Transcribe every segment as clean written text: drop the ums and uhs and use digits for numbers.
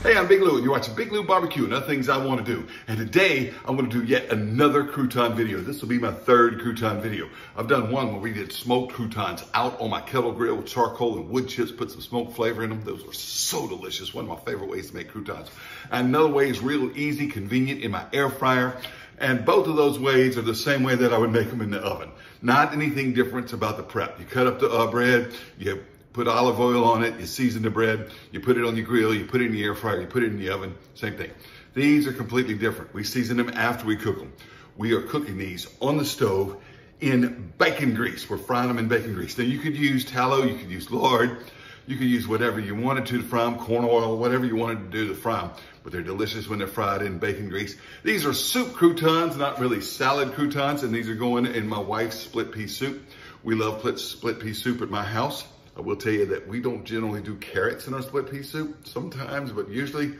Hey, I'm Big Lou, and you're watching Big Lou Barbecue and other things I want to do. And today, I'm going to do yet another crouton video. This will be my third crouton video. I've done one where we did smoked croutons out on my kettle grill with charcoal and wood chips, put some smoked flavor in them. Those were so delicious. One of my favorite ways to make croutons. And another way is real easy, convenient in my air fryer. And both of those ways are the same way that I would make them in the oven. Not anything different about the prep. You cut up the bread, you put olive oil on it, you season the bread, you put it on your grill, you put it in the air fryer, you put it in the oven, same thing. These are completely different. We season them after we cook them. We are cooking these on the stove in bacon grease. We're frying them in bacon grease. Now you could use tallow, you could use lard, you could use whatever you wanted to fry them, corn oil, whatever you wanted to do to fry them, but they're delicious when they're fried in bacon grease. These are soup croutons, not really salad croutons, and these are going in my wife's split pea soup. We love split pea soup at my house. I will tell you that we don't generally do carrots in our split pea soup sometimes, but usually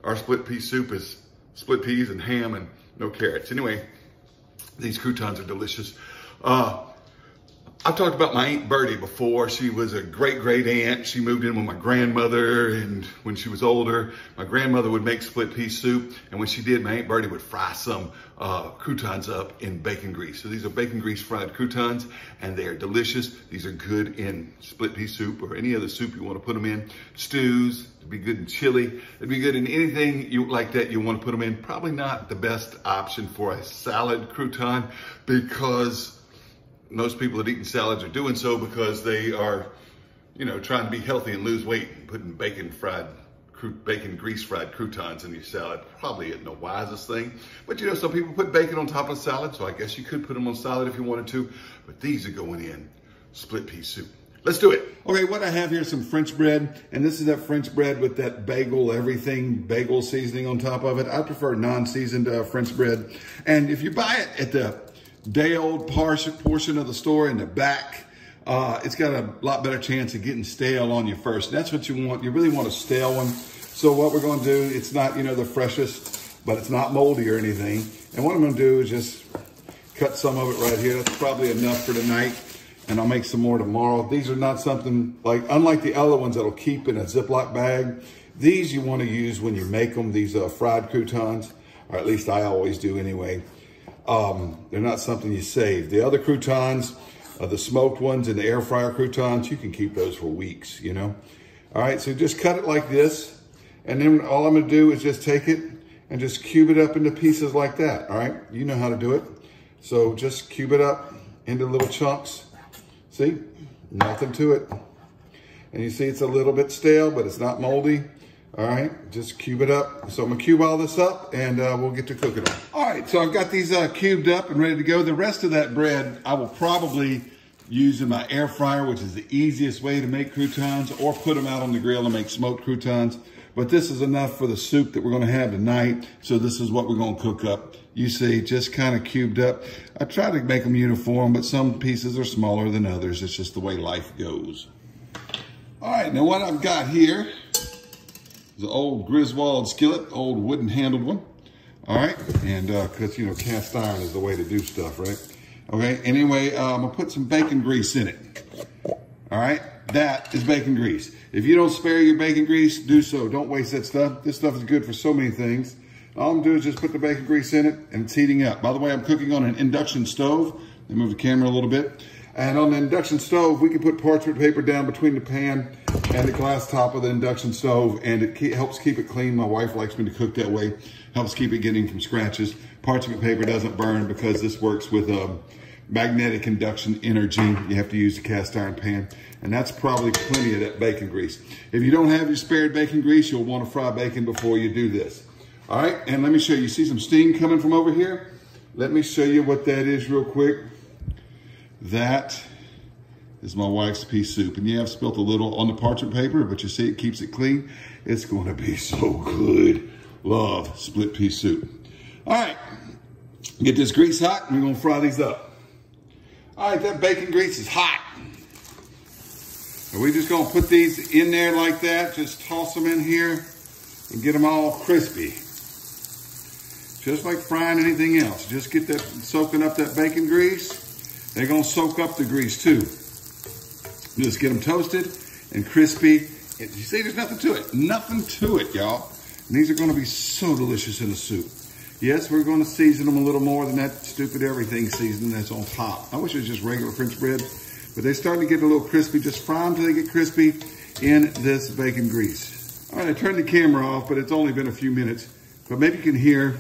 our split pea soup is split peas and ham and no carrots. Anyway, these croutons are delicious. I've talked about my Aunt Bertie before. She was a great aunt. She moved in with my grandmother, and when she was older, my grandmother would make split pea soup, and when she did, my Aunt Bertie would fry some croutons up in bacon grease. So these are bacon grease fried croutons, and they are delicious. These are good in split pea soup or any other soup you want to put them in. Stews, it'd be good in chili. It'd be good in anything you like that you want to put them in. Probably not the best option for a salad crouton, because most people that eat salads are doing so because they are, trying to be healthy and lose weight, and putting bacon grease fried croutons in your salad probably isn't the wisest thing. But some people put bacon on top of salad, so I guess you could put them on salad if you wanted to, but these are going in split pea soup. Let's do it. Okay, what I have here is some French bread, and this is that French bread with that bagel seasoning on top of it. I prefer non-seasoned French bread. And if you buy it at the day-old portion of the store in the back, it's got a lot better chance of getting stale on you first. That's what you want. You really want a stale one. So what we're going to do, it's not, the freshest, but it's not moldy or anything. And what I'm going to do is just cut some of it right here. That's probably enough for tonight, and I'll make some more tomorrow. These are not something unlike the other ones that'll keep in a Ziploc bag. These you want to use when you make them, these fried croutons, or at least I always do anyway. They're not something you save. The other croutons, the smoked ones and the air fryer croutons, you can keep those for weeks, All right, so just cut it like this. And then all I'm gonna do is just take it and just cube it up into pieces like that, all right? You know how to do it. So just cube it up into little chunks. See, nothing to it. And you see it's a little bit stale, but it's not moldy. All right, just cube it up. So I'm gonna cube all this up, and we'll get to cooking them. All right, so I've got these cubed up and ready to go. The rest of that bread, I will probably use in my air fryer, which is the easiest way to make croutons, or put them out on the grill and make smoked croutons. But this is enough for the soup that we're gonna have tonight. So this is what we're gonna cook up. You see, just kind of cubed up. I try to make them uniform, but some pieces are smaller than others. It's just the way life goes. All right, now what I've got here, the old Griswold skillet, old wooden handled one. All right, and because cast iron is the way to do stuff, right? Okay, anyway, I'm gonna put some bacon grease in it. All right, that is bacon grease. If you don't spare your bacon grease, do so. Don't waste that stuff. This stuff is good for so many things. All I'm gonna do is just put the bacon grease in it, and it's heating up. By the way, I'm cooking on an induction stove. Let me move the camera a little bit. And on the induction stove, we can put parchment paper down between the pan and the glass top of the induction stove, and it helps keep it clean. My wife likes me to cook that way. Helps keep it getting from scratches. Parchment paper doesn't burn because this works with magnetic induction energy. You have to use the cast iron pan, and that's probably plenty of that bacon grease. If you don't have your spared bacon grease, you'll want to fry bacon before you do this. All right, and let me show you. See some steam coming from over here? Let me show you what that is real quick. That is my wife's pea soup. And yeah, I've spilt a little on the parchment paper, but you see it keeps it clean. It's going to be so good. Love split pea soup. All right, get this grease hot, and we're going to fry these up. All right, that bacon grease is hot. And we're just going to put these in there like that. Just toss them in here and get them all crispy. Just like frying anything else. Just get that, soaking up that bacon grease. They're gonna soak up the grease too. Just get them toasted and crispy. You see, there's nothing to it. Nothing to it, y'all. And these are gonna be so delicious in the soup. Yes, we're gonna season them a little more than that stupid everything seasoning that's on top. I wish it was just regular French bread, but they're starting to get a little crispy. Just fry them till they get crispy in this bacon grease. All right, I turned the camera off, but it's only been a few minutes. But maybe you can hear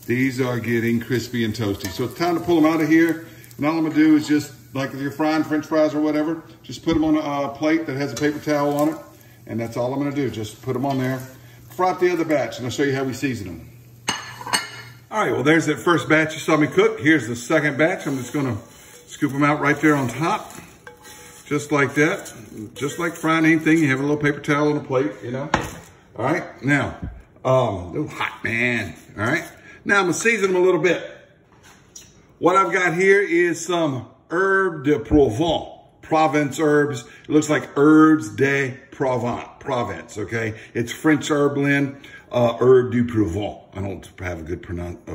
these are getting crispy and toasty. So it's time to pull them out of here. And all I'm gonna do is just, like if you're frying French fries or whatever, just put them on a plate that has a paper towel on it. And that's all I'm gonna do, just put them on there. Fry up the other batch, and I'll show you how we season them. All right, well, there's that first batch you saw me cook. Here's the second batch. I'm just gonna scoop them out right there on top. Just like that. Just like frying anything, you have a little paper towel on a plate, you know? All right, now, oh, hot, man. All right, now I'm gonna season them a little bit. What I've got here is some herbe de Provence herbs. It looks like herbes de Provence, okay? It's French herb blend, herbe du Provence. I don't have a good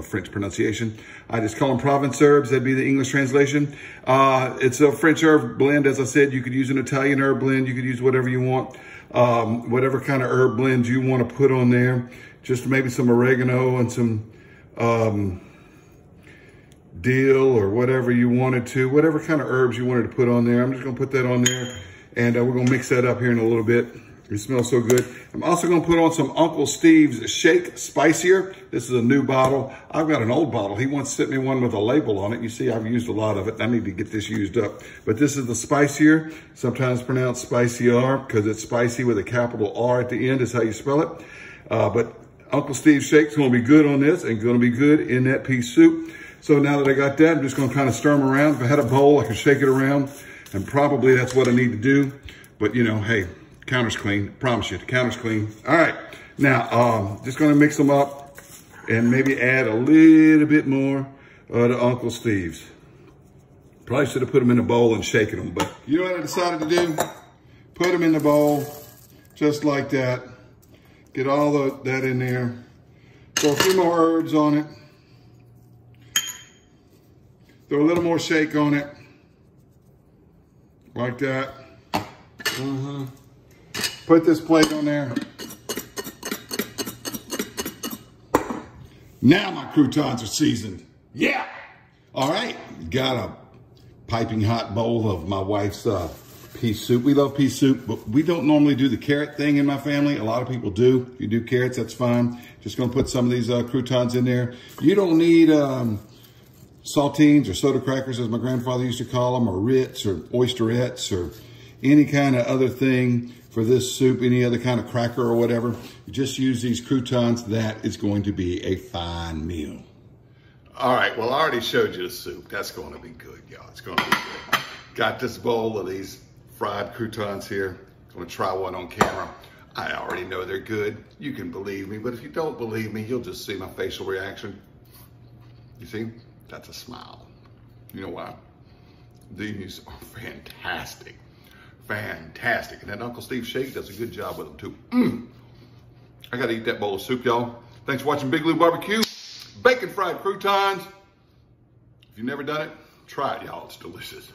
French pronunciation. I just call them Provence herbs. That'd be the English translation. It's a French herb blend. As I said, you could use an Italian herb blend. You could use whatever you want. Whatever kind of herb blend you want to put on there. Just maybe some oregano and some dill or whatever you wanted to, whatever kind of herbs you wanted to put on there. I'm just gonna put that on there, and we're gonna mix that up here in a little bit. It smells so good. I'm also gonna put on some Uncle Steve's Shake Spicier. This is a new bottle. I've got an old bottle. He once sent me one with a label on it. You see, I've used a lot of it. I need to get this used up. But this is the Spicier, sometimes pronounced Spicier because it's spicy with a capital R at the end is how you spell it. But Uncle Steve's Shake's gonna be good on this and gonna be good in that pea soup. So now that I got that, I'm just gonna kind of stir them around. If I had a bowl, I could shake it around, and probably that's what I need to do. But you know, hey, counter's clean, promise you, the counter's clean. All right, now, just gonna mix them up and maybe add a little bit more to Uncle Steve's. Probably should have put them in a bowl and shaken them, but you know what I decided to do? Put them in the bowl, just like that. Get all that in there. Throw a few more herbs on it. Throw a little more shake on it, like that. Put this plate on there. Now my croutons are seasoned. Yeah. All right, got a piping hot bowl of my wife's pea soup. We love pea soup, but we don't normally do the carrot thing in my family. A lot of people do. If you do carrots, that's fine. Just gonna put some of these croutons in there. You don't need saltines or soda crackers, as my grandfather used to call them, or Ritz or oysterettes or any kind of other thing for this soup, any other kind of cracker or whatever. You just use these croutons. That is going to be a fine meal. All right, well, I already showed you the soup. That's going to be good, y'all. It's going to be good. Got this bowl of these fried croutons here. Going to try one on camera. I already know they're good. You can believe me, but if you don't believe me, you'll just see my facial reaction. You see? That's a smile. You know why? These are fantastic. Fantastic. And that Uncle Steve Shake does a good job with them too. I gotta eat that bowl of soup, y'all. Thanks for watching Big Lou Barbecue. Bacon fried croutons. If you've never done it, try it, y'all. It's delicious.